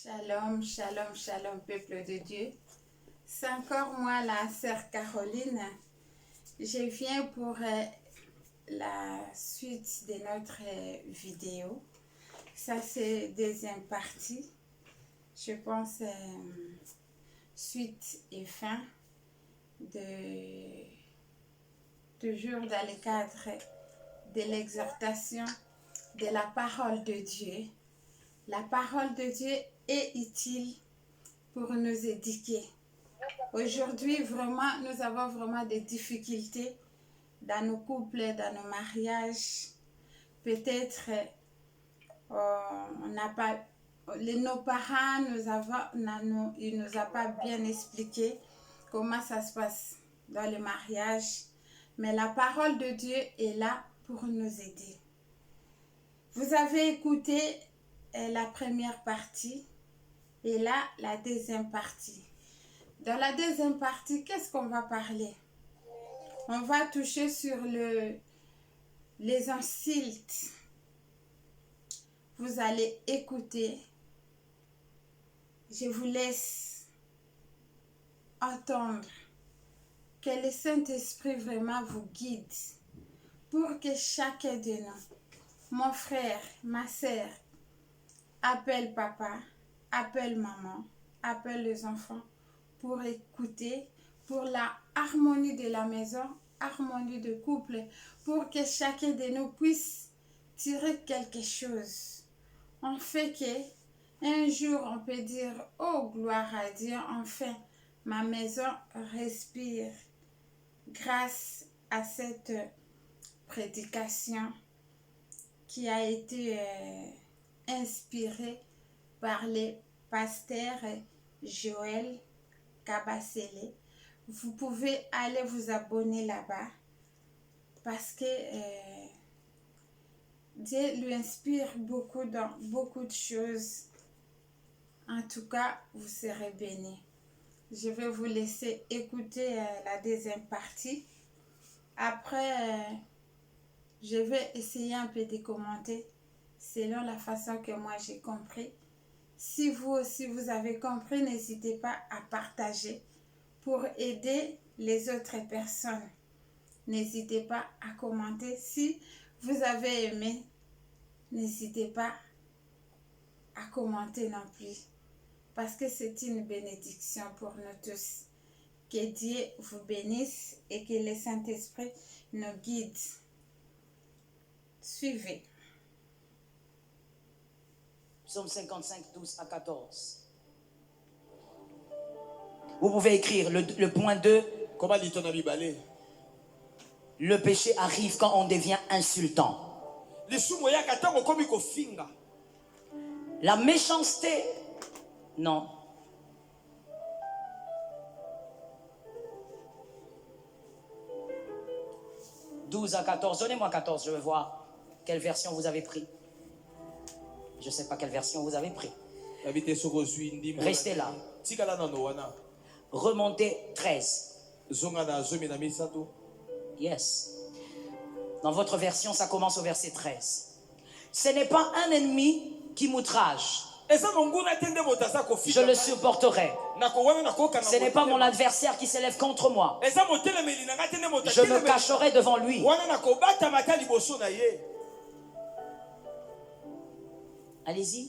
Shalom, shalom, shalom, peuple de Dieu. C'est encore moi, la sœur Caroline. Je viens pour la suite de notre vidéo. Ça, c'est deuxième partie. Je pense suite et fin de toujours dans le cadre de l'exhortation de la parole de Dieu. La parole de Dieu est utile pour nous éduquer. Aujourd'hui, vraiment, nous avons vraiment des difficultés dans nos couples, dans nos mariages. Peut-être on n'a pas, nos parents ils nous ont pas bien expliqué comment ça se passe dans le mariage. Mais la parole de Dieu est là pour nous aider. Vous avez écouté la première partie et là, la deuxième partie. Dans la deuxième partie, qu'est-ce qu'on va parler? On va toucher sur les insultes. Vous allez écouter. Je vous laisse entendre que le Saint-Esprit vraiment vous guide pour que chacun de nous, mon frère, ma sœur, appelle papa, appelle maman, appelle les enfants pour écouter, pour la harmonie de la maison, harmonie de couple, pour que chacun de nous puisse tirer quelque chose. On fait que un jour on peut dire, oh gloire à Dieu, enfin ma maison respire grâce à cette prédication qui a été inspirée par le pasteur Joël Kabasele. Vous pouvez aller vous abonner là-bas parce que Dieu lui inspire beaucoup dans beaucoup de choses. En tout cas, vous serez bénis. Je vais vous laisser écouter la deuxième partie. Après, je vais essayer un peu de commenter selon la façon que moi j'ai compris. Si vous aussi vous avez compris, n'hésitez pas à partager pour aider les autres personnes. N'hésitez pas à commenter. Si vous avez aimé, n'hésitez pas à commenter non plus. Parce que c'est une bénédiction pour nous tous. Que Dieu vous bénisse et que le Saint-Esprit nous guide. Suivez. Psaume 55, 12 à 14. Vous pouvez écrire le point 2. Comment dit ton ami Balé? Le péché arrive quand on devient insultant. La méchanceté, non. « 12 à 14. Donnez-moi 14, je veux voir quelle version vous avez pris. Je ne sais pas quelle version vous avez pris. Restez là. Remontez 13. Yes. Dans votre version, ça commence au verset 13. Ce n'est pas un ennemi qui m'outrage. Je le supporterai. Ce n'est pas mon adversaire qui s'élève contre moi. Je me cacherai devant lui. Allez-y.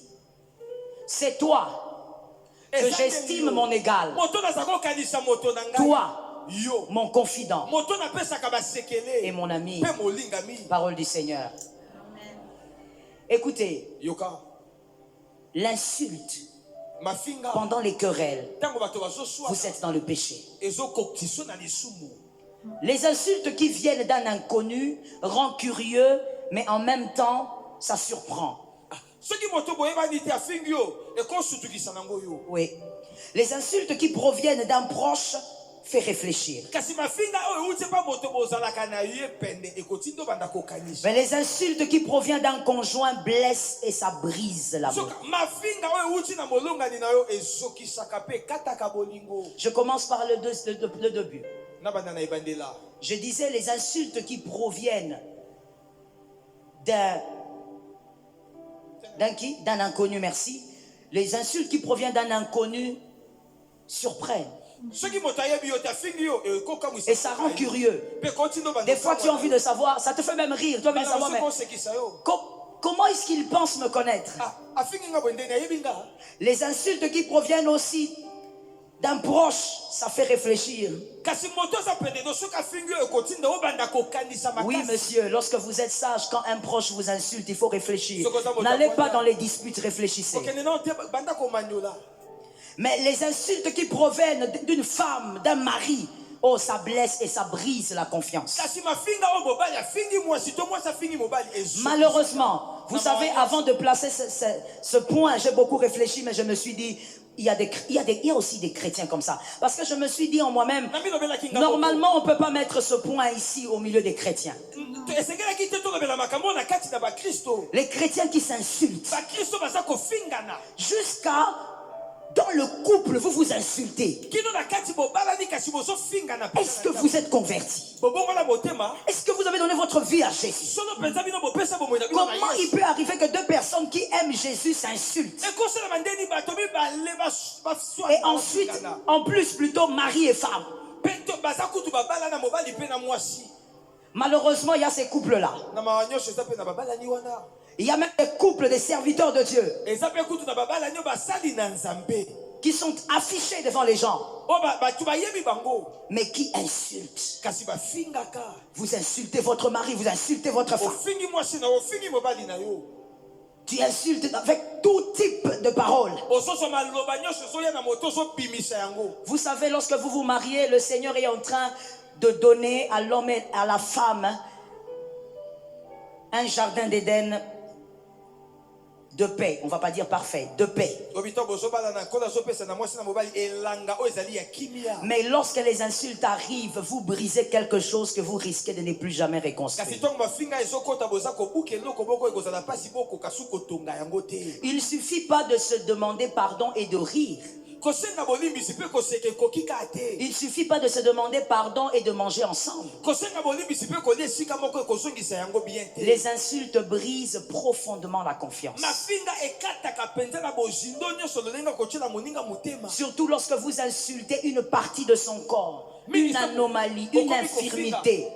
C'est toi que j'estime mon égal. Toi, mon confident et mon ami. Parole du Seigneur. Amen. Écoutez, l'insulte pendant les querelles, vous êtes dans le péché. Les insultes qui viennent d'un inconnu rendent curieux, mais en même temps, ça surprend. Oui. Les insultes qui proviennent d'un proche fait réfléchir. Mais les insultes qui proviennent d'un conjoint blessent et ça brise l'amour. Je commence par le début. Je disais les insultes qui proviennent d'un inconnu, merci, Les insultes qui proviennent d'un inconnu surprennent. Et ça rend curieux. Des fois, tu as envie de savoir, ça te fait même rire. Tu as envie de savoir, mais comment est-ce qu'il pense me connaître? Les insultes qui proviennent aussi d'un proche, ça fait réfléchir. Oui, monsieur, lorsque vous êtes sage, quand un proche vous insulte, il faut réfléchir. N'allez pas dans les disputes, réfléchissez. Mais les insultes qui proviennent d'une femme, d'un mari, oh, ça blesse et ça brise la confiance. Malheureusement, vous savez, avant de placer ce point, j'ai beaucoup réfléchi, mais je me suis dit, il y a aussi des chrétiens comme ça. Parce que je me suis dit en moi-même, normalement, on ne peut pas mettre ce point ici au milieu des chrétiens. Les chrétiens qui s'insultent. Jusqu'à... Dans le couple, vous vous insultez. Est-ce que vous êtes converti? Est-ce que vous avez donné votre vie à Jésus? Comment il peut arriver que deux personnes qui aiment Jésus s'insultent? Et ensuite, en plus, plutôt mari et femme. Malheureusement, il y a ces couples-là. Il y a même des couples des serviteurs de Dieu qui sont affichés devant les gens, mais qui insultent. Vous insultez votre mari, vous insultez votre femme. Tu insultes avec tout type de paroles. Vous savez, lorsque vous vous mariez, le Seigneur est en train de donner à l'homme et à la femme un jardin d'Éden de paix. On ne va pas dire parfait, de paix. Mais lorsque les insultes arrivent, vous brisez quelque chose que vous risquez de ne plus jamais reconstruire. Il ne suffit pas de se demander pardon et de rire. Il ne suffit pas de se demander pardon et de manger ensemble. Les insultes brisent profondément la confiance. Surtout lorsque vous insultez une partie de son corps, une anomalie, une infirmité.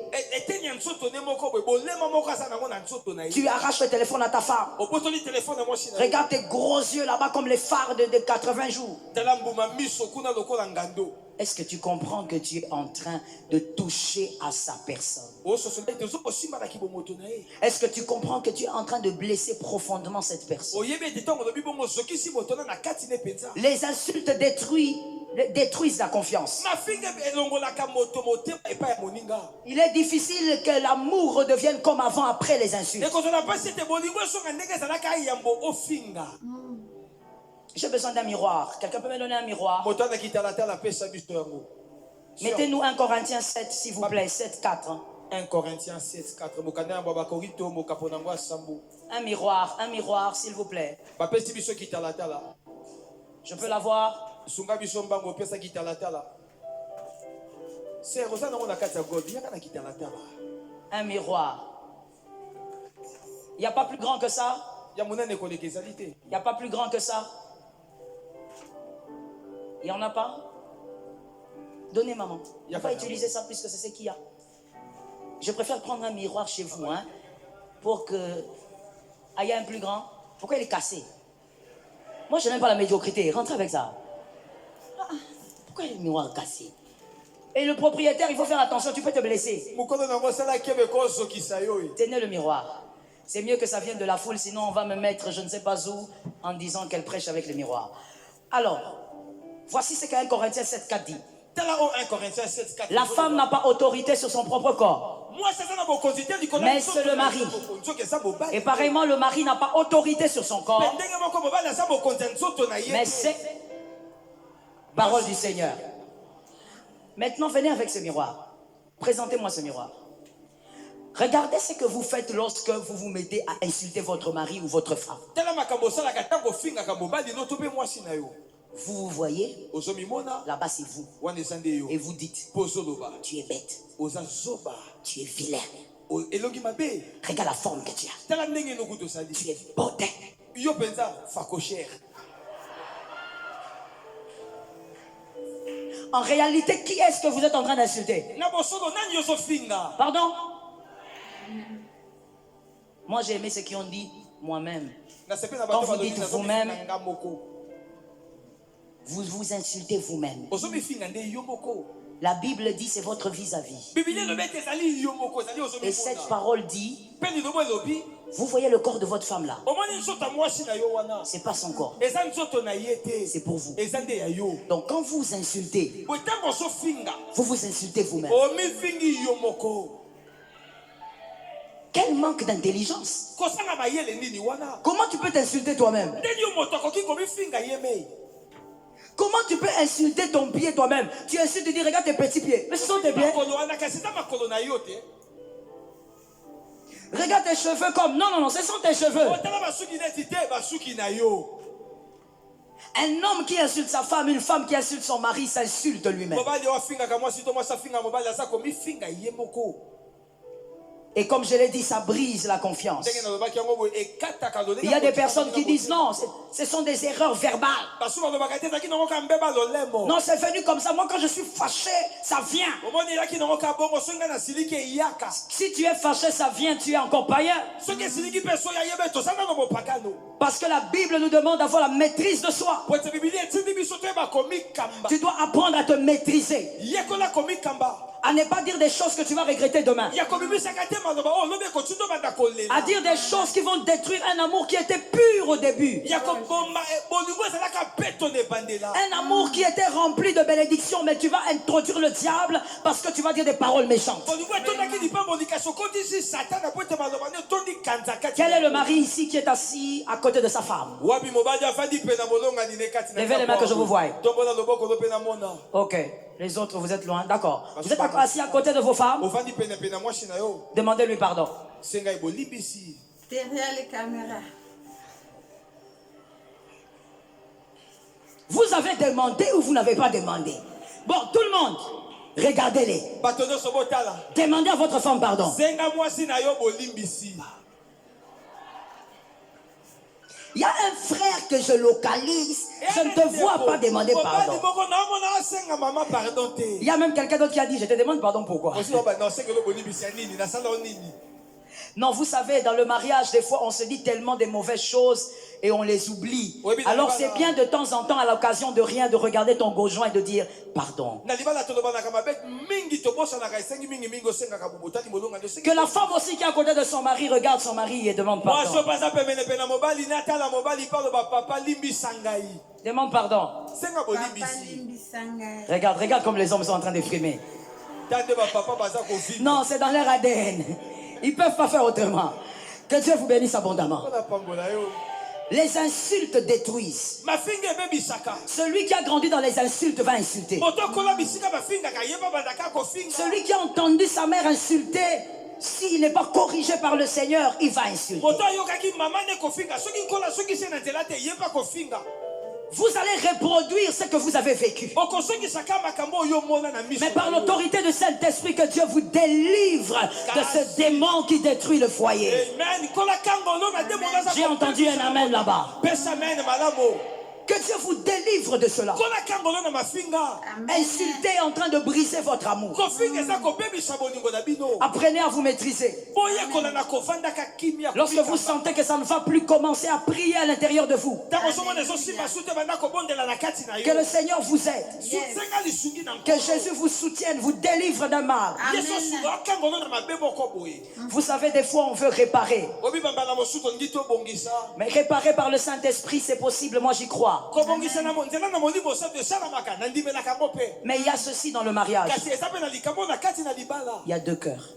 Tu arraches le téléphone à ta femme. Regarde tes gros yeux là-bas comme les phares de 80 jours. Est-ce que tu comprends que tu es en train de toucher à sa personne? Est-ce que tu comprends que tu es en train de blesser profondément cette personne? Les insultes détruisent la confiance. Il est difficile que l'amour redevienne comme avant après les insultes. J'ai besoin d'un miroir. Quelqu'un peut me donner un miroir? Mettez-nous 1 Corinthiens 7, s'il vous plaît. 7, 4. 1 Corinthiens 7, 4. Un miroir, s'il vous plaît. Je peux l'avoir? Un miroir. Il n'y a pas plus grand que ça? Il n'y a pas plus grand que ça? Il n'y en a pas? Donnez, maman. On va pas utiliser ça puisque c'est ce qu'il y a. Je préfère prendre un miroir chez vous, hein, pour que... Ah, il y a un plus grand. Pourquoi il est cassé? Moi, je n'aime pas la médiocrité. Rentrez avec ça. Pourquoi le miroir est cassé? Et le propriétaire, il faut faire attention, tu peux te blesser. Tenez le miroir. C'est mieux que ça vienne de la foule, sinon on va me mettre je ne sais pas où en disant qu'elle prêche avec le miroir. Alors, voici ce qu'un Corinthiens 7,4 dit. La femme n'a pas autorité sur son propre corps, mais c'est le mari. Et pareillement, le mari n'a pas autorité sur son corps, mais c'est parole du Seigneur. Maintenant, venez avec ce miroir. Présentez-moi ce miroir. Regardez ce que vous faites lorsque vous vous mettez à insulter votre mari ou votre femme. Vous vous voyez? Là-bas, c'est vous. Et vous dites, tu es bête. Tu es vilain. Regarde la forme que tu as. Tu es beauté. En réalité, qui est-ce que vous êtes en train d'insulter? Pardon? Moi, j'ai aimé ce qu'ils ont dit moi-même. Quand vous dites vous-même, vous vous insultez vous-même. La Bible dit c'est votre vis-à-vis. Et cette parole dit, vous voyez le corps de votre femme là. C'est pas son corps. C'est pour vous. Donc quand vous insultez, vous vous insultez vous-même. Quel manque d'intelligence. Comment tu peux t'insulter toi-même? Comment tu peux insulter ton pied toi-même? Tu insultes, tu dis regarde tes petits pieds. Mais ce sont tes pieds. Regarde tes cheveux comme... Non, ce sont tes cheveux. Un homme qui insulte sa femme, une femme qui insulte son mari, s'insulte lui-même. Et comme je l'ai dit, ça brise la confiance. Il y a des personnes qui disent non, ce sont des erreurs verbales. Non, c'est venu comme ça. Moi, quand je suis fâché, ça vient. Si tu es fâché, ça vient, tu es encore païen. Parce que la Bible nous demande d'avoir la maîtrise de soi. Tu dois apprendre à te maîtriser. À ne pas dire des choses que tu vas regretter demain. À dire des choses qui vont détruire un amour qui était pur au début. Un amour qui était rempli de bénédictions, mais tu vas introduire le diable parce que tu vas dire des paroles méchantes. Quel est le mari ici qui est assis à côté de sa femme? Levez les mains que je vous voie. Ok. Les autres, vous êtes loin. D'accord. Vous êtes assis à côté de vos femmes. Demandez-lui pardon. Derrière les caméras. Vous avez demandé ou vous n'avez pas demandé? Bon, tout le monde, regardez-les. Demandez à votre femme pardon. Il y a un frère que je localise, je ne te vois pas demander pardon. Il y a même quelqu'un d'autre qui a dit, je te demande pardon pourquoi? Non, vous savez, dans le mariage, des fois, on se dit tellement de mauvaises choses et on les oublie. Alors c'est bien de temps en temps, à l'occasion de rien, de regarder ton conjoint et de dire pardon. Que la femme aussi qui est à côté de son mari regarde son mari et demande pardon. Demande pardon. Regarde comme les hommes sont en train de frimer. Non, c'est dans leur ADN. Ils ne peuvent pas faire autrement. Que Dieu vous bénisse abondamment. Les insultes détruisent. Celui qui a grandi dans les insultes va insulter. Celui qui a entendu sa mère insulter, s'il n'est pas corrigé par le Seigneur, il va insulter. Vous allez reproduire ce que vous avez vécu. Mais par l'autorité du Saint-Esprit, que Dieu vous délivre de ce démon qui détruit le foyer. J'ai entendu un amen là-bas. Que Dieu vous délivre de cela. Insulter est en train de briser votre amour. Apprenez à vous maîtriser. Lorsque vous sentez que ça ne va plus, commencer à prier à l'intérieur de vous. Que le Seigneur vous aide. Que Jésus vous soutienne, vous délivre d'un mal. Vous savez, des fois on veut réparer. Mais réparer par le Saint-Esprit, c'est possible, moi j'y crois. Mais il y a ceci dans le mariage. Il y a deux cœurs.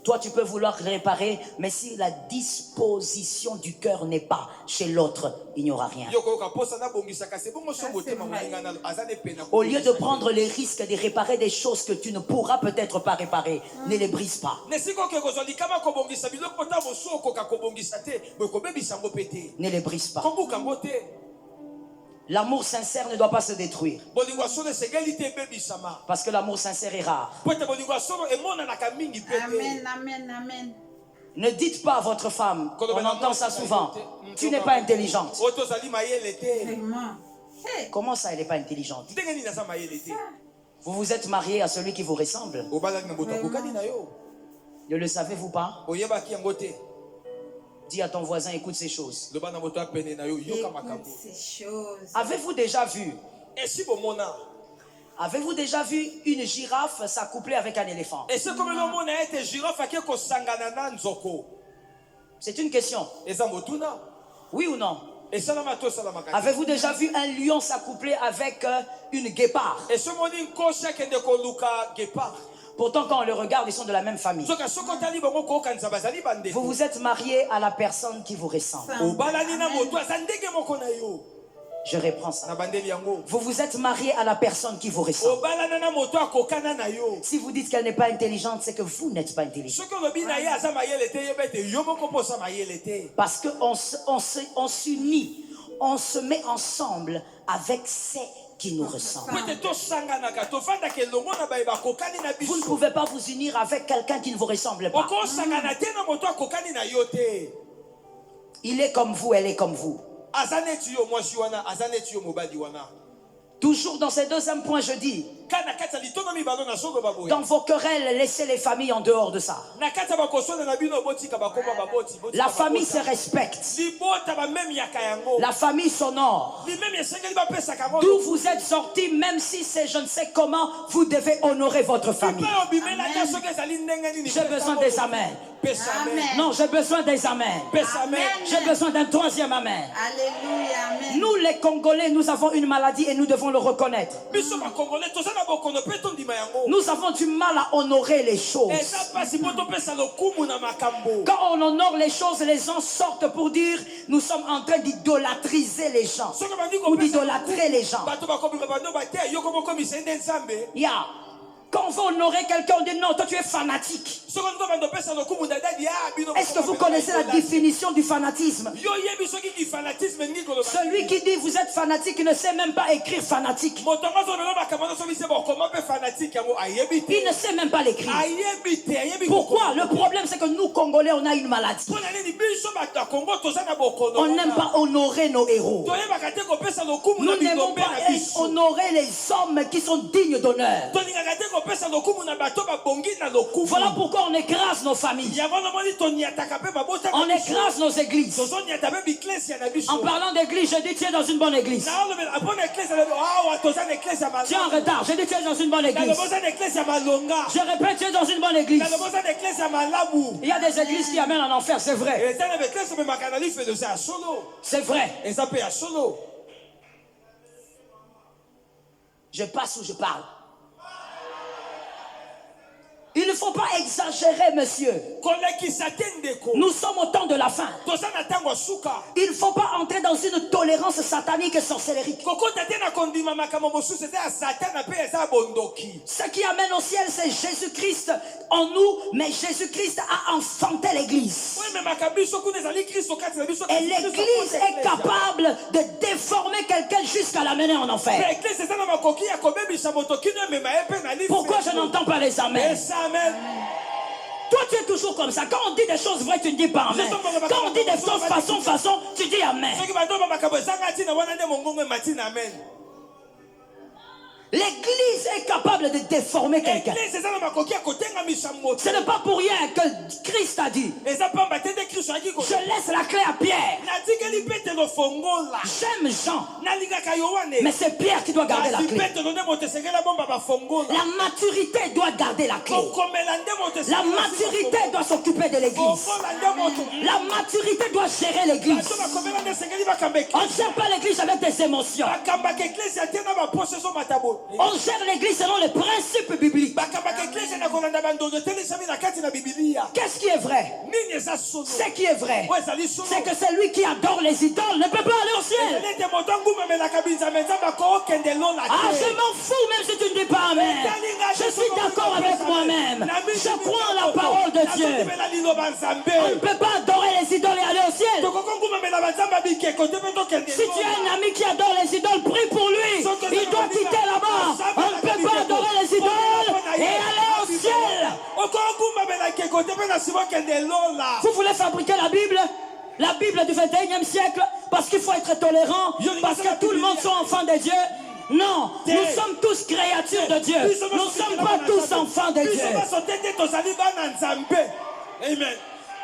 Toi tu peux vouloir réparer, mais si la disposition du cœur n'est pas chez l'autre, il n'y aura rien. Au lieu de prendre les risques de réparer des choses que tu ne pourras peut-être pas réparer, ne les brise pas. Ne les brise pas. L'amour sincère ne doit pas se détruire. Parce que l'amour sincère est rare. Amen, amen, amen. Ne dites pas à votre femme, on entend ça souvent, tu n'es pas intelligente. Vraiment. Hey. Comment ça, elle n'est pas intelligente? Vous vous êtes marié à celui qui vous ressemble. Ne le savez-vous pas? Dis à ton voisin, écoute ces choses. Écoute ces choses. Avez-vous déjà vu? Avez-vous déjà vu une girafe s'accoupler avec un éléphant? C'est une question. Oui ou non? Avez-vous déjà vu un lion s'accoupler avec une guépard? Pourtant, quand on le regarde, ils sont de la même famille. Vous vous êtes marié à la personne qui vous ressemble. Je reprends ça. Vous vous êtes marié à la personne qui vous ressemble. Si vous dites qu'elle n'est pas intelligente, c'est que vous n'êtes pas intelligent. Parce qu'on s'unit, on se met ensemble avec ceux qui nous ressemblent. Vous ne pouvez pas vous unir avec quelqu'un qui ne vous ressemble pas. Il est comme vous, elle est comme vous. Toujours dans ces deuxième points, je dis, dans vos querelles, laissez les familles en dehors de ça. La famille se respecte. La famille s'honore. D'où vous êtes sortis, même si c'est je ne sais comment, vous devez honorer votre famille. J'ai besoin des amens. Amen. Non, j'ai besoin des amens. J'ai besoin d'un troisième amen. Alléluia. Amen. Nous les Congolais, nous avons une maladie et nous devons le reconnaître. Nous avons du mal à honorer les choses. Quand on honore les choses, les gens sortent pour dire nous sommes en train d'idolâtriser les gens ou d'idolâtrer les gens. Yeah. Quand on veut honorer quelqu'un, on dit non, toi tu es fanatique. Est-ce que vous connaissez la définition du fanatisme? Celui qui dit vous êtes fanatique, il ne sait même pas écrire fanatique. Il ne sait même pas l'écrire. Pourquoi? Le problème c'est que nous Congolais, on a une maladie. On n'aime pas honorer nos héros. Nous n'aimons pas honorer les hommes qui sont dignes d'honneur. Voilà pourquoi on écrase nos familles. On écrase nos églises. En parlant d'église, je dis tu es dans une bonne église. Tu es en retard, je dis tu es dans une bonne église. Je répète, tu es dans une bonne église. Il y a des églises qui amènent en enfer, c'est vrai. C'est vrai. Je passe ou je parle. Il ne faut pas exagérer, monsieur. Nous sommes au temps de la fin. Il ne faut pas entrer dans une tolérance satanique et sorcellerique. Ce qui amène au ciel, c'est Jésus-Christ en nous, mais Jésus-Christ a enfanté l'église. Et l'église est capable de déformer quelqu'un jusqu'à l'amener en enfer. Pourquoi je n'entends pas les amens? Amen. Toi tu es toujours comme ça. Quand on dit des choses vraies, tu ne dis pas amen. Quand on dit des choses façon, tu dis amen. L'église est capable de déformer quelqu'un. Ce n'est pas pour rien que Christ a dit je laisse la clé à Pierre. J'aime Jean, mais c'est Pierre qui doit garder la clé. La maturité doit garder la clé. La maturité doit s'occuper de l'église. La maturité doit gérer l'église. On ne gère pas l'église avec des émotions. On gère l'église selon les principes bibliques. Qu'est-ce qui est vrai? Ce qui est vrai, c'est que celui qui adore les idoles ne peut pas aller au ciel. Ah, je m'en fous même si tu ne dis pas amen. Je suis d'accord avec moi-même. Je crois en la parole de Dieu. On ne peut pas adorer les idoles et aller au ciel. Si tu as un ami qui adore les idoles, prie pour lui. Il doit quitter là-bas. On ne peut pas adorer les idoles et aller au ciel. Vous voulez fabriquer la Bible du 21e siècle parce parce qu'il faut être tolérant, parce que tout le monde sont enfants de Dieu. Non, nous sommes tous créatures de Dieu. Nous ne sommes pas tous enfants de Dieu. Amen.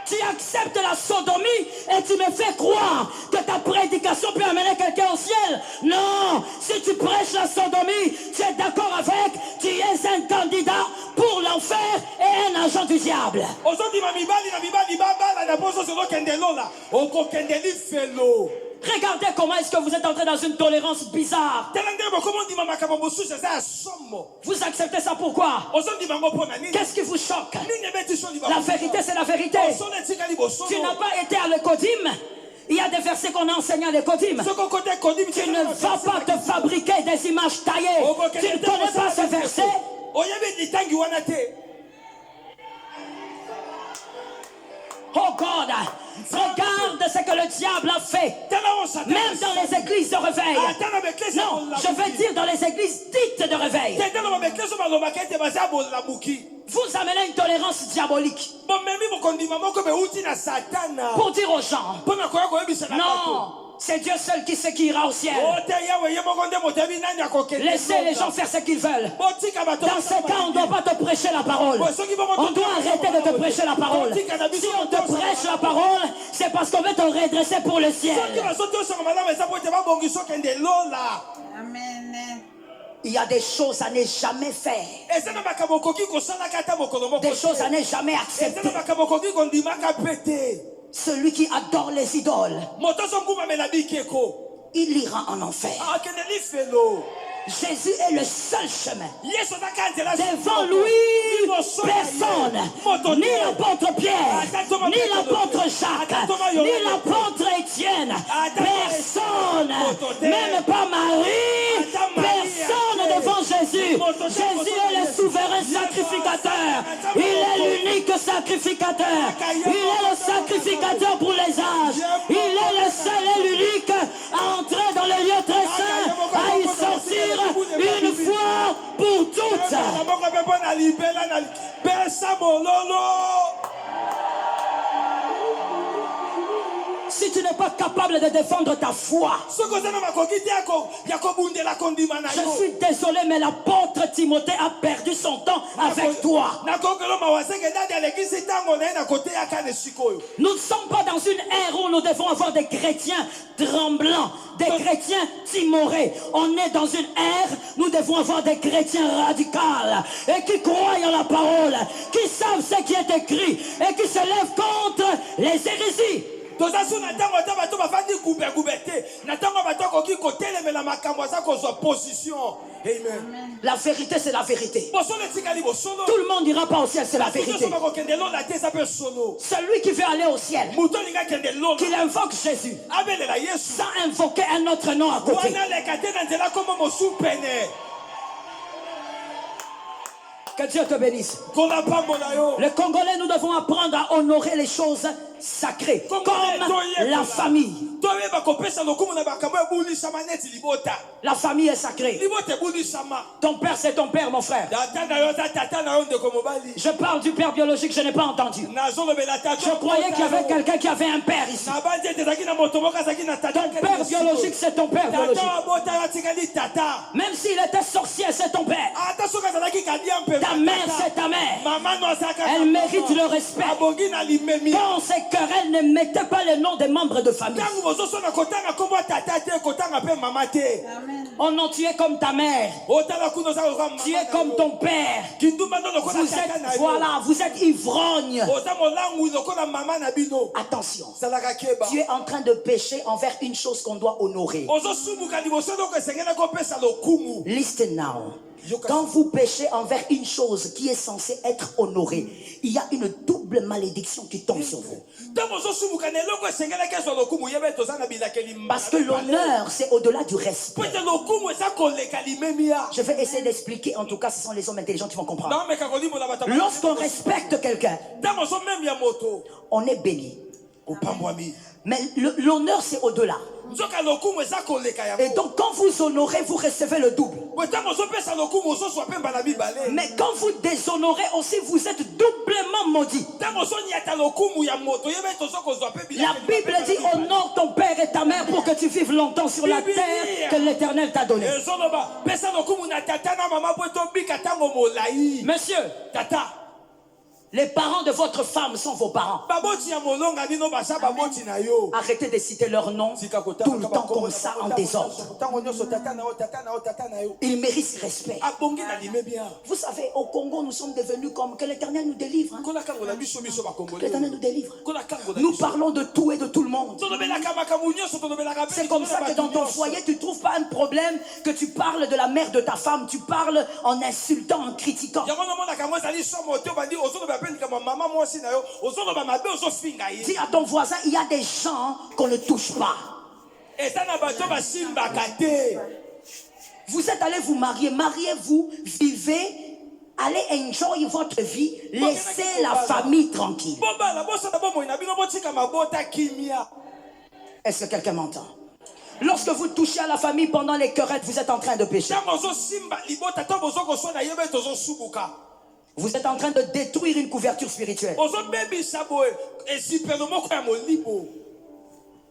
Tu acceptes la sodomie et tu me fais croire que ta prédication peut amener quelqu'un au ciel. Non, si tu prêches la sodomie, tu es d'accord avec, tu es un candidat pour l'enfer et un agent du diable. Regardez comment est-ce que vous êtes entré dans une tolérance bizarre. Vous acceptez ça pourquoi? Qu'est-ce qui vous choque? La vérité, c'est la vérité. Tu n'as pas été à l'écodim. Il y a des versets qu'on a enseignés à l'écodim. Tu ne vas pas te fabriquer des images taillées. Tu ne connais pas ce verset. Oh God, regarde ce que le diable a fait. Même dans les églises de réveil. Non, je veux dire dans les églises dites de réveil. Vous amenez une tolérance diabolique. Pour dire aux gens, non, c'est Dieu seul qui sait qui ira au ciel. Laissez les gens faire ce qu'ils veulent. Dans ce cas, on ne doit pas te prêcher la parole. On doit arrêter de te prêcher la parole. Si on te prêche la parole, c'est parce qu'on veut te redresser pour le ciel. Amen. Il y a des choses à ne jamais faire. Des choses à ne jamais accepter. Celui qui adore les idoles, il ira en enfer. Jésus est le seul chemin. Devant lui, personne, ni l'apôtre Pierre, ni l'apôtre Jacques, ni l'apôtre Étienne, personne, même pas Marie, personne devant Jésus. Jésus est le souverain sacrificateur. Il est l'unique sacrificateur. Il est le sacrificateur pour les âges. Il est le seul et l'unique à entrer dans le lieu très saint, à y sortir une fois pour toutes. Si tu n'es pas capable de défendre ta foi, je suis désolé, mais l'apôtre Timothée a perdu son temps avec toi. Nous ne sommes pas dans une ère où nous devons avoir des chrétiens tremblants, des chrétiens timorés. On est dans une ère, nous devons avoir des chrétiens radicaux et qui croient en la parole, qui savent ce qui est écrit et qui se lèvent contre les hérésies. La vérité, c'est la vérité. Tout le monde n'ira pas au ciel, c'est la vérité. Celui qui veut aller au ciel, qu'il invoque Jésus sans invoquer un autre nom à côté. Que Dieu te bénisse. Les Congolais, nous devons apprendre à honorer les choses sacrées, comme la famille. La famille est sacrée. Ton père, c'est ton père, mon frère. Je parle du père biologique, je n'ai pas entendu. Je croyais qu'il y avait quelqu'un qui avait un père ici. Ton père biologique, c'est ton père biologique. Même s'il était sorcier, c'est ton père. Ta mère, c'est ta mère. Elle mérite le respect. Dans ces querelles, ne mettez pas les noms des membres de famille. Oh non, tu es comme ta mère. Tu es comme ton père. Vous êtes ivrogne. Attention. Tu es en train de pécher envers une chose qu'on doit honorer. Listen now. Quand vous péchez envers une chose qui est censée être honorée, il y a une double malédiction qui tombe sur vous. Parce que l'honneur, c'est au-delà du respect. Je vais essayer d'expliquer, en tout cas, ce sont les hommes intelligents qui vont comprendre. Lorsqu'on respecte quelqu'un, on est béni. Mais l'honneur, c'est au-delà. Et donc quand vous honorez, vous recevez le double. Mais quand vous déshonorez aussi, vous êtes doublement maudit. La Bible dit honore ton père et ta mère pour que tu vives longtemps sur la terre que l'Éternel t'a donnée. Monsieur, tata, les parents de votre femme sont vos parents. Arrêtez de citer leur nom tout le temps comme ça en désordre. Ils méritent respect. Vous savez, au Congo, nous sommes devenus comme que l'Éternel nous délivre. Que l'Éternel nous délivre. Nous parlons de tout et de tout le monde. C'est comme ça que dans ton foyer, tu ne trouves pas un problème que tu parles de la mère de ta femme. Tu parles en insultant, en critiquant. Dis à ton voisin, il y a des gens qu'on ne touche pas. Vous êtes allé vous marier, mariez-vous, vivez, allez enjoy votre vie, laissez la famille tranquille. Est-ce que quelqu'un m'entend? Lorsque vous touchez à la famille pendant les querelles, vous êtes en train de pécher. Vous êtes en train de détruire une couverture spirituelle.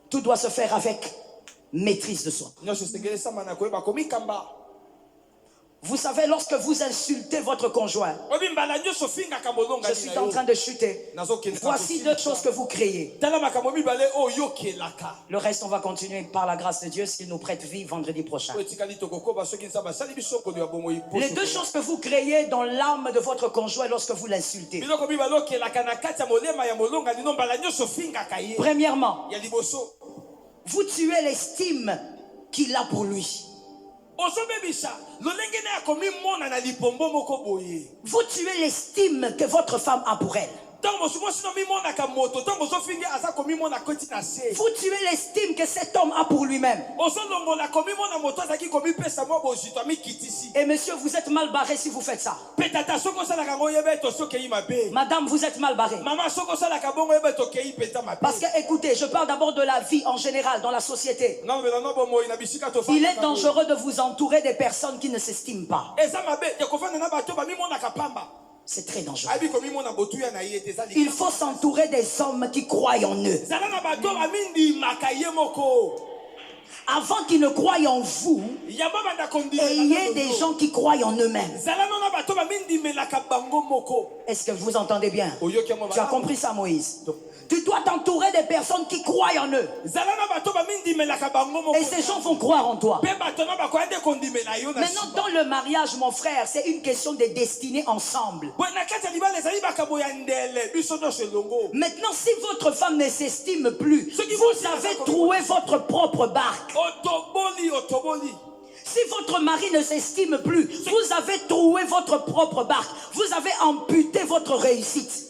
Tout doit se faire avec maîtrise de soi. Vous savez, lorsque vous insultez votre conjoint, je suis en train de chuter. Voici deux choses que vous créez. Le reste, on va continuer par la grâce de Dieu s'il nous prête vie vendredi prochain. Les deux choses que vous créez dans l'âme de votre conjoint lorsque vous l'insultez. Premièrement, vous tuez l'estime qu'il a pour lui. Vous tuez l'estime que votre femme a pour elle. Vous tuez l'estime que cet homme a pour lui-même. Et monsieur, vous êtes mal barré si vous faites ça. Madame, vous êtes mal barré. Parce que écoutez, je parle d'abord de la vie en général dans la société. Il est dangereux de vous entourer des personnes qui ne s'estiment pas. C'est très dangereux. Il faut s'entourer des hommes qui croient en eux. Avant qu'ils ne croient en vous, ayez des gens qui croient en eux-mêmes. Est-ce que vous entendez bien? Tu as compris ça, Moïse? Tu dois t'entourer des personnes qui croient en eux. Et ces gens vont croire en toi. Maintenant, dans le mariage, mon frère, c'est une question de destinée ensemble. Maintenant, si votre femme ne s'estime plus, vous avez troué votre propre barque. Si votre mari ne s'estime plus, vous avez troué votre propre barque. Vous avez amputé votre réussite.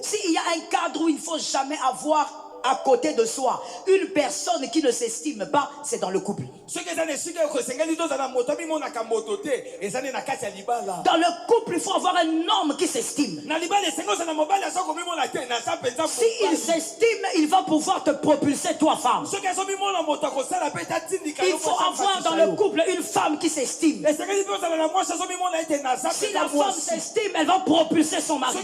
S'il y a un cadre où il ne faut jamais avoir à côté de soi une personne qui ne s'estime pas, c'est dans le couple. Dans le couple, il faut avoir un homme qui s'estime. S'il s'estime, il va pouvoir te propulser, toi femme. Il faut avoir dans le couple une femme qui s'estime. Si la femme s'estime, elle va propulser son mari.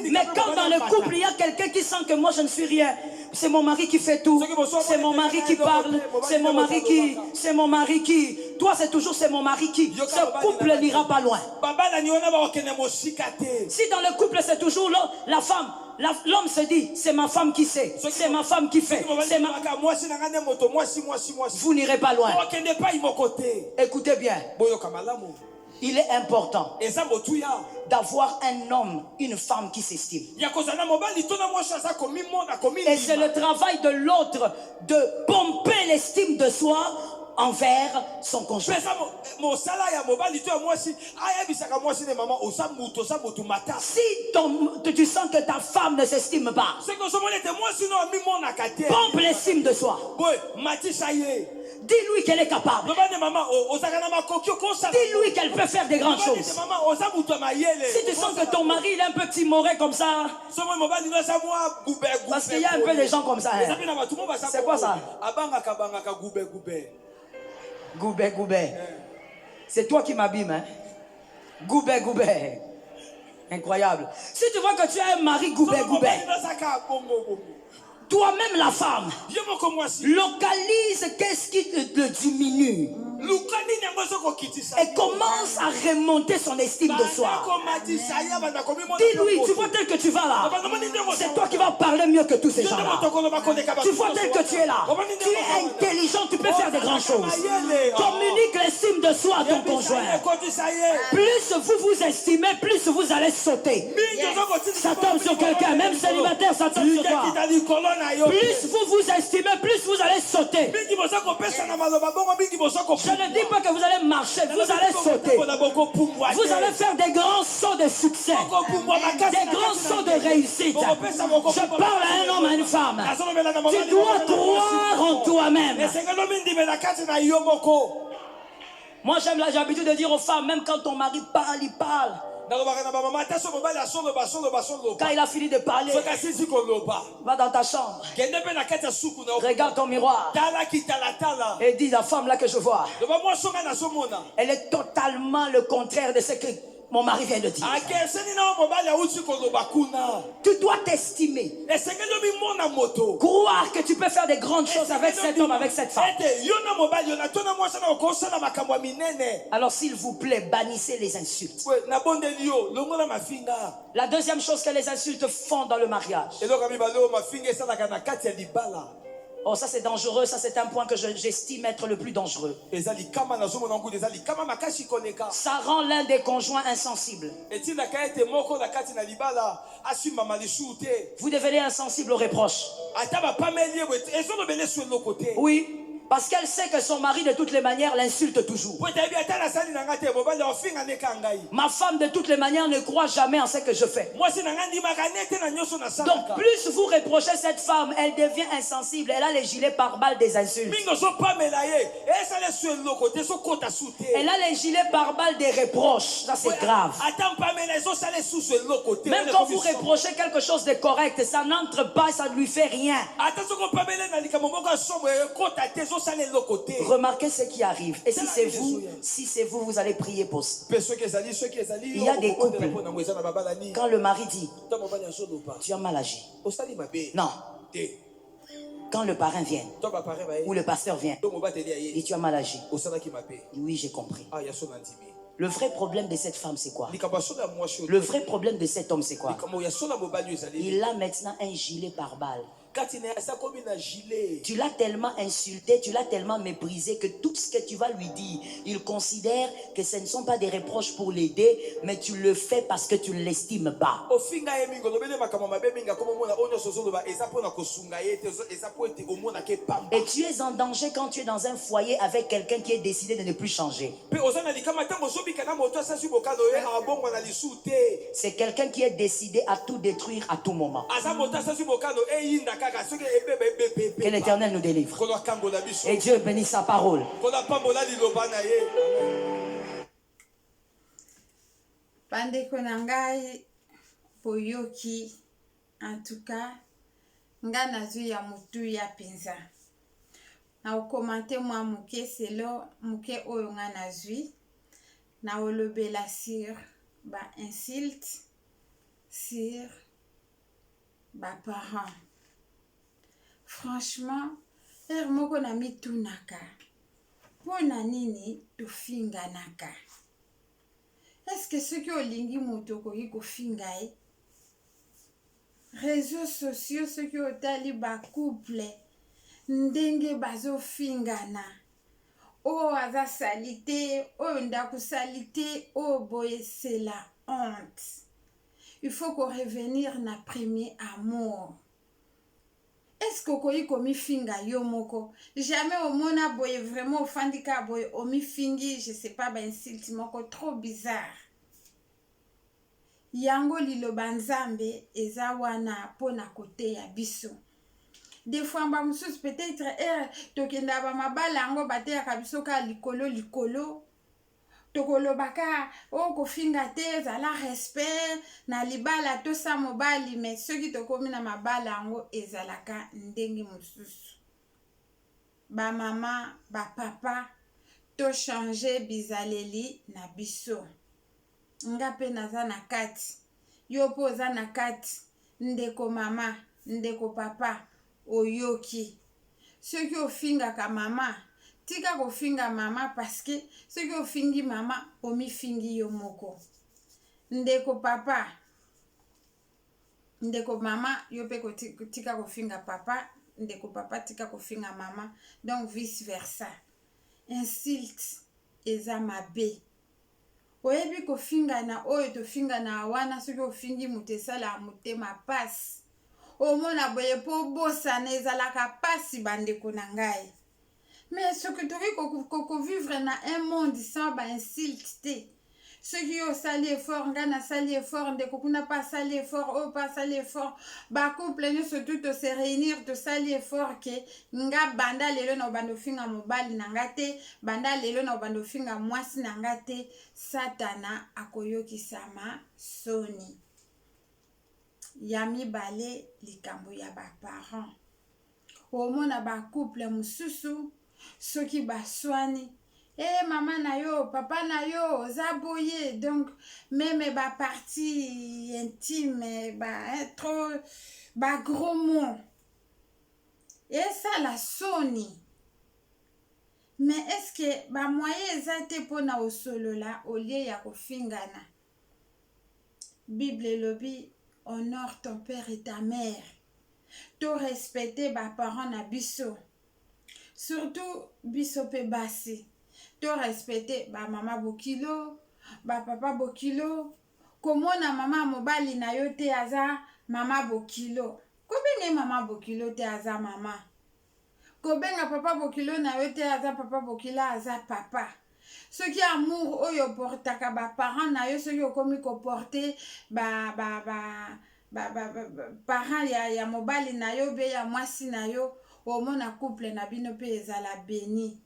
Mais quand dans le couple, il y a quelqu'un qui sent que moi je ne suis rien, c'est mon mari qui fait tout, c'est mon mari qui parle, c'est mon mari qui, toi c'est toujours c'est mon mari qui, ce couple n'ira pas loin. Si dans le couple c'est toujours la femme, l'homme se dit c'est ma femme qui sait, c'est ma femme qui fait, vous n'irez pas loin. Écoutez bien, il est important d'avoir un homme, une femme qui s'estime. Et c'est le travail de l'autre de pomper l'estime de soi envers son conjoint. Si tu sens que ta femme ne s'estime pas, pompe l'estime de soi. Dis-lui qu'elle est capable. Dis-lui qu'elle peut faire des grandes choses. Si tu sens que ton mari il est un peu timoré comme ça, parce qu'il y a un peu de gens comme ça. Hein. C'est quoi ça? Goubet, goubet. C'est toi qui m'abîmes. Hein? Goubet, goubet. Incroyable. Si tu vois que tu as un mari goubet, goubet, toi-même la femme, localise qu'est-ce qui te diminue et commence à remonter son estime de soi. Dis-lui, tu vois tel que tu vas là, c'est toi qui vas parler mieux que tous ces gens-là. Tu vois tel que tu es là, tu es intelligent, tu peux faire des grandes choses. Communique l'estime de soi à ton conjoint. Plus vous vous estimez, plus vous allez sauter. Ça tombe sur quelqu'un, même célibataire, ça tombe sur toi. Plus vous vous estimez, plus vous allez sauter. Je ne dis pas que vous allez marcher, vous allez sauter. Vous allez faire des grands sauts de succès, des grands sauts de réussite. Je parle à un homme, à une femme. Tu dois croire en toi-même. Moi, j'ai l'habitude de dire aux femmes, même quand ton mari parle, il parle. Quand il a fini de parler, va dans ta chambre, regarde ton miroir et dis, la femme là que je vois, elle est totalement le contraire de ce que mon mari vient de dire. Tu dois t'estimer. Croire que tu peux faire des grandes choses avec cet homme, avec cette femme. Alors s'il vous plaît, bannissez les insultes. La deuxième chose que les insultes font dans le mariage. Oh, ça c'est dangereux, ça c'est un point que j'estime être le plus dangereux. Ça rend l'un des conjoints insensible. Vous devenez insensible aux reproches. Oui. Parce qu'elle sait que son mari de toutes les manières l'insulte toujours. Ma femme de toutes les manières ne croit jamais en ce que je fais. Donc plus vous reprochez cette femme, elle devient insensible. Elle a les gilets pare-balles des insultes. Elle a les gilets pare-balles des reproches. Ça c'est grave. Même quand vous reprochez quelque chose de correct, ça n'entre pas, ça ne lui fait rien. Remarquez ce qui arrive. Et si c'est vous, vous allez prier pour ça. Il y a des couples, quand le mari dit, tu as mal agi. Non. Quand le parrain vient, ou le pasteur vient, et tu as mal agi. Oui, j'ai compris. Le vrai problème de cette femme, c'est quoi? Le vrai problème de cet homme, c'est quoi? Il a maintenant un gilet pare-balles. Tu l'as tellement insulté, tu l'as tellement méprisé que tout ce que tu vas lui dire, il considère que ce ne sont pas des reproches pour l'aider, mais tu le fais parce que tu ne l'estimes pas. Et tu es en danger quand tu es dans un foyer avec quelqu'un qui est décidé de ne plus changer. C'est quelqu'un qui est décidé à tout détruire à tout moment. Que l'Éternel nous délivre. Et Dieu bénisse sa parole. Bandeko nangai boyoki, en tout cas, nga nazu ya mutu ya pinza. Na okomante mwa muke selo muke oyo nga nazui. Na olobela sur ba insulte sur ba parents. Franchement, moko na mitunaka. Pona nini tufinganaka? Est-ce que ce que olingi moto koki kofingae? Réseaux sociaux, ce que otali ba couple, ndenge bazo fingana. Oh aza salité, oh ndaku salité, oh boye c'est la honte. Il faut qu'on revenir na premier amour. est-ce que koyi komi finga yo moko? Jamais au mona boye vraiment ofandika boye omi fingi, je sais pas, ba insulte moko trop bizarre. Yango liloba nzambe eza wana pona kote ya biso. Des fois ba mususu peut-être tokenda ba mabala yango bateyaka biso ka likolo tokolobaka kofinga te ezala respect na libala tosa mobali, mais soki tokomi na mabala yango ezalaka ndenge mosusu. Ba mama, ba papa, to changer bizaleli na biso. Nga pe naza na kati, yo po oza na kati, ndeko mama, ndeko papa, oyoki. Soki ofingaka mama, tika kofinga mama parce que soki ofingi mama, omifingi yo moko. Ndeko papa, ndeko mama, yo pe tika kofinga papa, ndeko papa tika kofinga mama, donc vice versa. Insulte eza mabe. Oyebi kofinga na oyo tofinga na wana soki ofingi mutesala mutema pasi. Omona boye po bosana ezalaka pasi bandeko na ngai. Mais soki toki vivre na un monde sans ba insulte te. Soki yo sali effort, nga na sali effort, ndeko kuna pa sali effort, o pa sali effort, ba couple nyonso tout to se réunir to sali effort ke nga banda lelo na bando finga mobali na nga te, banda lelo na bando finga mwasi na nga te, Satana akoyokisama soni. Ya mibale likambo ya ba parents. Omona ba couple mususu soki baswani, mama na yo, papa na yo, zaboye, donc même ba partie intime, trop, gros mots. Et ça la soni. Mais est-ce que ba moyen ezate pona osolo la olie ya kofingana? Bible lobi, honore ton père et ta mère. To respecter ba parents na biso. Surtout biso pe basi. To respecter ba mama bokilo, ba papa bokilo. Komona mama mobali na yo te aza mama bokilo. Kobenge mama bokilo te aza mama. Kobenga papa bokilo na yo te aza papa bokilo aza papa. Soki amour oyo portaka ba parents na yo, soki okomi ko porter parents ya mobali na yo be ya mwasi na yo, omona couple na bino pe ezala béni.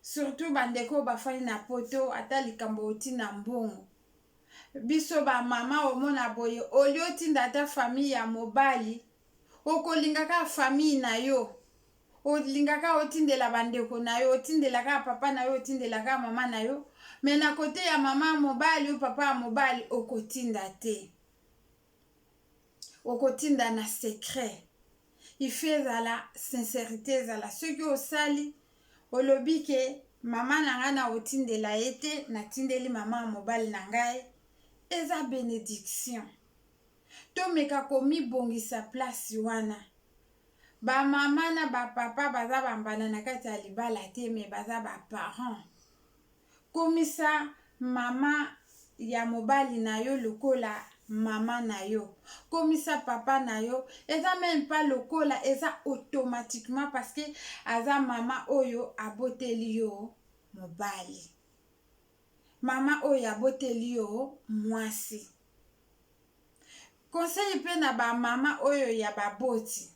Surtout bandeko bafani na poto ata likambo oti na mbongo. Biso ba mama omona boye oli otinda ata famille ya mobali, okolingaka famille na yo. Olingaka otindela bandeko na yo, otindelaka papa na yo, otindelaka mama na yo, mais na kote ya mama mobali ou papa mobali okotinda te. Okotinda na secret. Il fait la sincérité zala. Ce qui osali olobi ke mama nanga na otindela ete na tindeli mama mobali na ngai eza bénédiction. To meka komi bongisa place wana. Ba mama na ba papa baza bambana na kati ya libala te, me baza ba parents. Komisa mama ya mobali na yo lokola mama na yo. Komisa papa na yo, eza même pas lokola, eza automatiquement parce que aza mama oyo aboteli yo mobali. Mama oyo aboteli yo mwasi. Conseil pe na ba mama oyo ya baboti.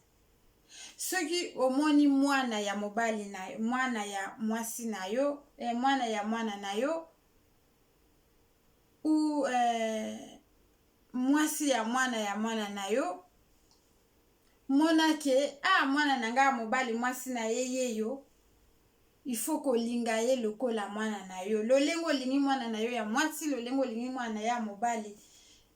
Soki omoni mwana ya mobali na yo, mwana ya mwasi na yo, mwana ya mwana na yo, ou mwasi ya mwana na yo, mona ke mwana nanga mobali mwasi na ye yo, il faut kolinga ye lokola mwana na yo. Lolengo lingi mwana na yo ya mwasi, lolengo lingi mwana ya mobali.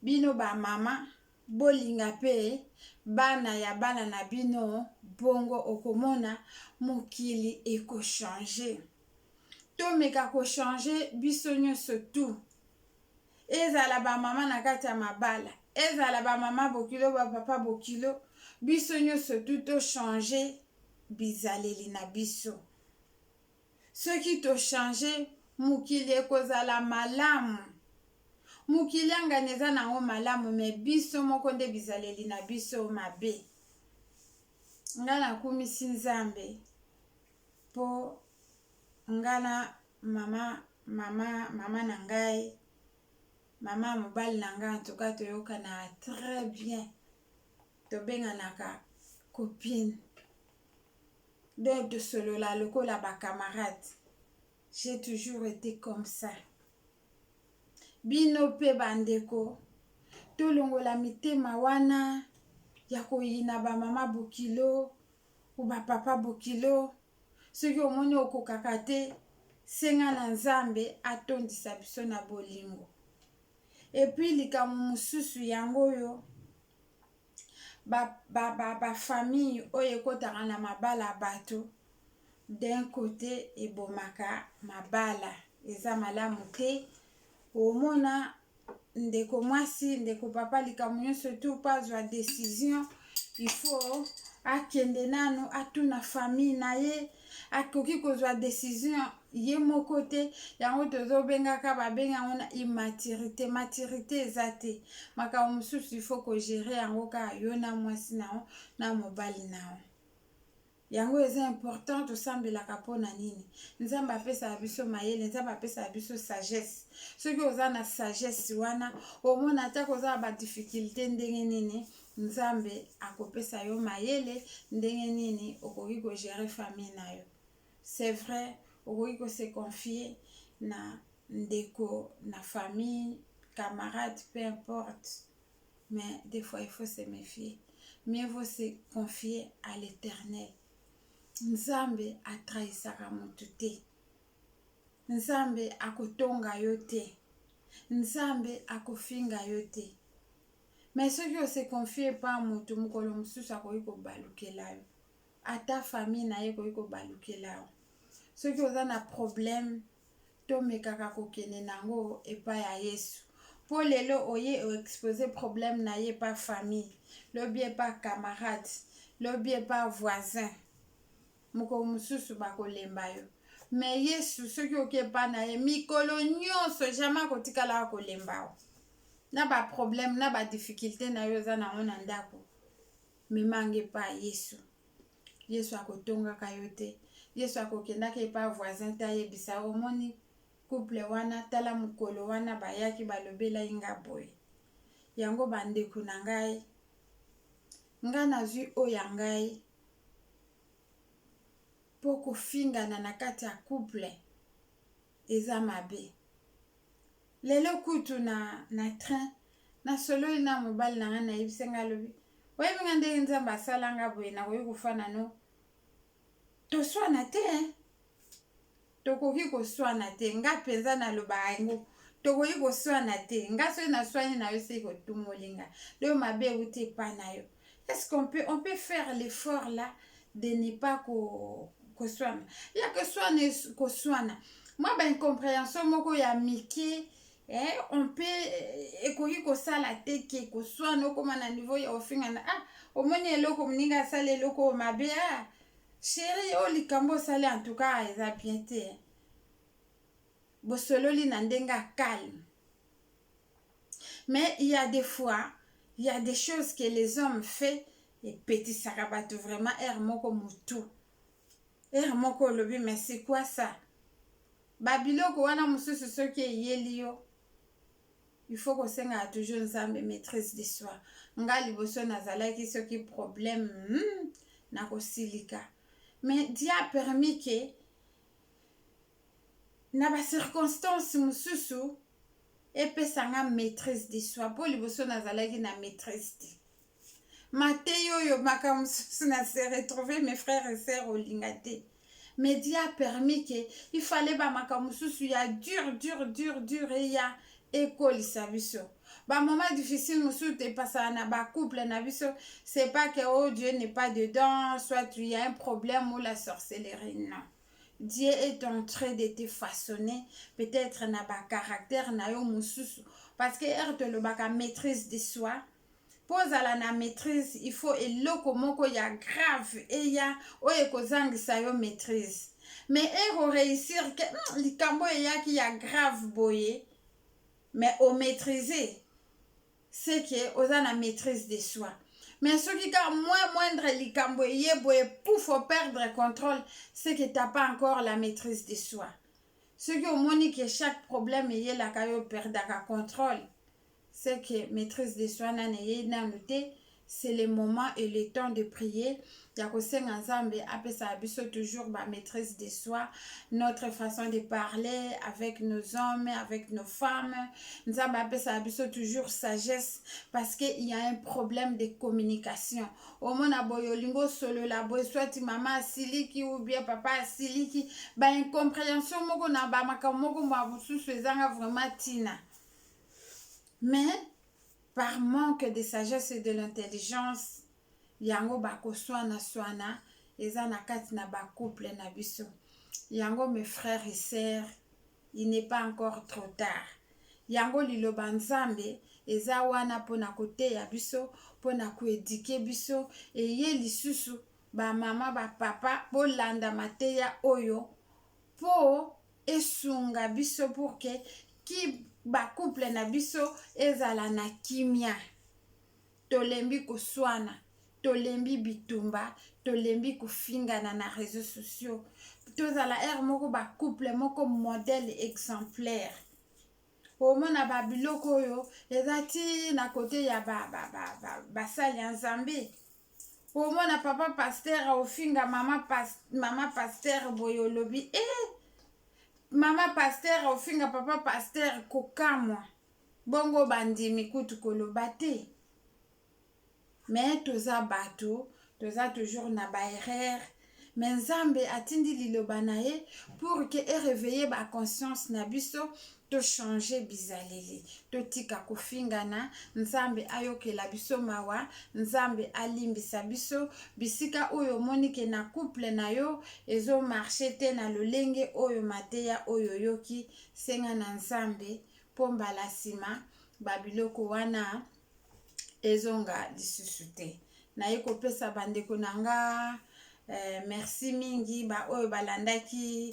Bino ba mama bolinga pe bana ya bana na bino bongo okomona mokili eko changer. To meka ko changer biso nyonso tout. Ezala ba mama na kati ya mabala, ezala ba mama bokilo ba papa bokilo, biso nyonso tout to changer bizaleli na biso. Soki to changer mokili ekozala malamu. Mokili anganeza nango malamu, me biso moko nde bizaleli na biso mabe. ngana kumisi nzambe po ngana mama na ngai, mama mobali na ngai, en tout cas toyokana très bien, tobenganaka copine, donc tosolola lokola ba camarade. J'ai toujours été comme ça. Bino pe bandeko tolongola mitema wana ya koyina ba mama bokilo ou ba papa bokilo, soki omoni okokaka te senga na nzambe atondisa biso na bolingo. Et puis likambo mosusu yango yo ba famille oyo ekotaka na mabala bato, d'un côté ebomaka mabala, eza malamu te. Omona ndeko mwasi ndeko papa likambo nyonso tu pazwa décision, il faut akende nano atuna famille na ye, akoki kozwa décision ye moko te, yango tozobengaka babenga na immaturité. Maturité eza te, makambo mosusu il faut kogere yango kaka yo na mwasi nao na mobali nao. Yango eza important tosambelaka mpona nini? Nzambe apesa biso mayele, nzambe apesa biso sagesse. Soki oza na sagesse wana, omona ata koza ba difficulté ndenge nini, nzambe akopesa yo mayele ndenge nini okoki ko gérer famille na yo. C'est vrai, okoki ko se confier na ndeko, na famille, camarade, peu importe. Mais des fois il faut se méfier. Mieux vaut se confier à l'Éternel. Nzambe atrahisaka mutu te, nzambe akotonga yo te, nzambe akofinga yo te. Mais soki ose confie pa mutu, mukolo mosusu akoki kobalukela yo, ata famille na ye koki kobalukela yo. Soki oza na problème, tomekaka kokende nango epai ya Yesu. Po lelo oye expose problème na ye pa famille, lobi pa camarade, lobi pa voisin, moko mususu bakolemba yo. Mais Yesu soki okepa na ye mikolo nyonso jamais kotikala kolemba yo. Na ba problème na ba difficulté na yo za na ona ndako, memange pa Yesu. Yesu akotongaka yo te. Yesu akokendaka epa voisin ta yebisa omoni couple wana tala mukolo wana bayaki balobela inga boy. Yango bandeko na ngai, nga nazwi oya ngai poko fingana na kati ya couple eza mabe. Lelo kutu na train na solo na mobali na nga na yebisa lobi, oyebi nga ndenge nzambe asalanga boye na koyi kofana no toswana te, tokoki koswana te, nga penza na loba yango tokoki koswana te, nga soki na swani na yo se kotumolinga leo mabe ute pa na yo. Est-ce qu'on peut faire l'effort là de ne pas koswana? Ya que swana koswana, moi ba incompréhension moko ya mike, on peut ekoki kosala te ke koswana okoma na niveau ya ofingana, omoni eloko mninga sala eloko mabe, chérie o likambo sala en tout cas eza bien te. Bosololi na ndenga calme. Mais il y a des fois, il y a des choses que les hommes font et petit sarabato vraiment moko mutu. Moko lobi, mais c'est quoi ça? Babiloko wana mususu soki yeli yo. Il faut que senga toujours nzambe maîtrise de soi. Nga liboso nazalaki soki problème na kosilika. Mais Dieu a permis que na ba circonstance mususu epesanga maîtrise de soi. Po liboso nazalaki na maîtrise te. Mateyo yo maka mususu na se retrouver mes frères et sœurs au lingate. Mais Dieu a permis que il fallait ba maka mususu ya dur et ya école sa biso. Ba moment difficile mususu te passa na ba couple na biso, c'est pas que oh Dieu n'est pas dedans, soit tu y a un problème ou la sorcellerie, non. Dieu est en train de te façonner, peut-être na ba caractère na yo mususu, parce que te le baka maîtrise de soi. Pose à la maîtrise, il faut eloko moko ya grave et ya oye kozangisa yo maîtrise. Mais réussir que likambo ya ki ya grave boye, mais au maîtriser, c'est que oza na maîtrise de soi. Mais ce qui est moindre likambo yeboye pouf faut perdre contrôle, c'est que tu n'as pas encore la maîtrise de soi. Ce qui au moins que chaque problème est la kayo perdre contrôle, c'est que maîtrise de soi n'a noté. C'est le moment et le temps de prier. Yakosenga Nzambe apesa biso toujours ba maîtrise de soi, notre façon de parler avec nos hommes, avec nos femmes. Nzambe apesa biso toujours sagesse parce que il y a un problème de communication. Au mona boyolingo solo la boy soit maman asiliki ou bien papa asiliki, ba incompréhension moko na ba makamoko mwa bususu ezanga vraiment tina. Mais par manque de sagesse et de l'intelligence, yango bako swana eza na kati na ba couple na biso. Yango mes frères et sœurs, il n'est pas encore trop tard. Yango liloba Nzambe eza wana pona kote ya biso, pona ko éduquer biso et ye lisusu ba mama ba papa bolanda mateya oyo po esunga biso pour que ki ba couple na biso ezala na kimia. Tolembi kuswana, tolembi bitumba, tolembi kufingana na réseaux sociaux. Tozala moko ba couple moko modèle exemplaire. Omona ba biloko yo ezati na côté ya basali ya Nzambe. Omona papa pasteur ofinga mama pasteur boyolobi mama pasteur ofinga papa pasteur kokamwa bongo bandimi kutu koloba te. Mais toza bato toza toujours na ba erreur, mais Nzambe atindi liloba na ye pour que réveiller ba conscience na biso to changer bizaleli to tika kofingana. Nzambe ayokela biso mawa, Nzambe alimbisa biso bisika oyo monike na couple na yo ezo marcher te na lolenge oyo mateya oyo yoki senga na Nzambe pomba la sima babiloko wana ezonga lisusu te. Na yeko pesa bandeko nanga merci mingi ba oyo balandaki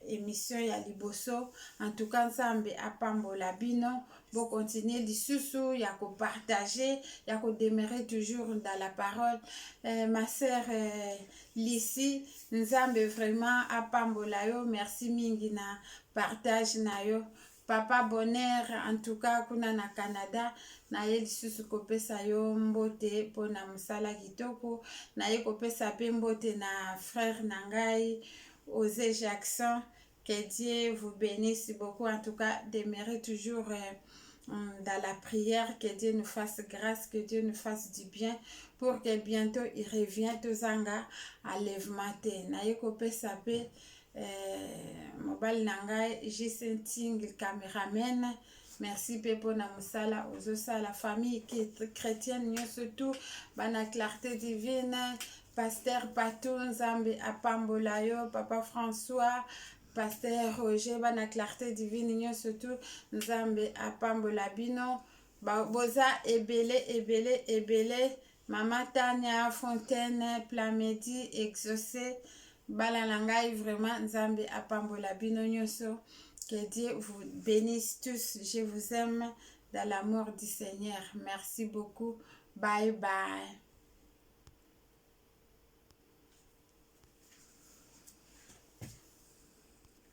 émission ya liboso. En tout cas Nzambe apambola bino, bo continuer lisusu ya ko partager, ya ko demeurer toujours dans la parole. Ma sœur Lisi, Nzambe vraiment apambola yo, merci mingi na partage na yo. Papa Bonheur en tout cas kuna na Canada na ye lisusu kopesa yo mbote pona musala kitoko, na ye kopesa pe mbote na frère nangai Osé Jackson. Que Dieu vous bénisse beaucoup. En tout cas, demeurez toujours dans la prière. Que Dieu nous fasse grâce, que Dieu nous fasse du bien pour que bientôt il revienne aux zanga à lèvement. Na ye kopesa pe mobile nangai J5 caméraman. Merci Pepo na musala ozosa la famille qui est chrétienne surtout bana clarté divine. Pasteur Patou Nzambe apambola yo, Papa François, Pasteur Roger bana clarté divine surtout Nzambe apambola bino. Boza ebele Mama Tania Fontaine Plamedi exaucé balalangai vraiment Nzambe apambola bino nyoso. Que Dieu vous bénisse tous. Je vous aime dans l'amour du Seigneur. Merci beaucoup. Bye bye.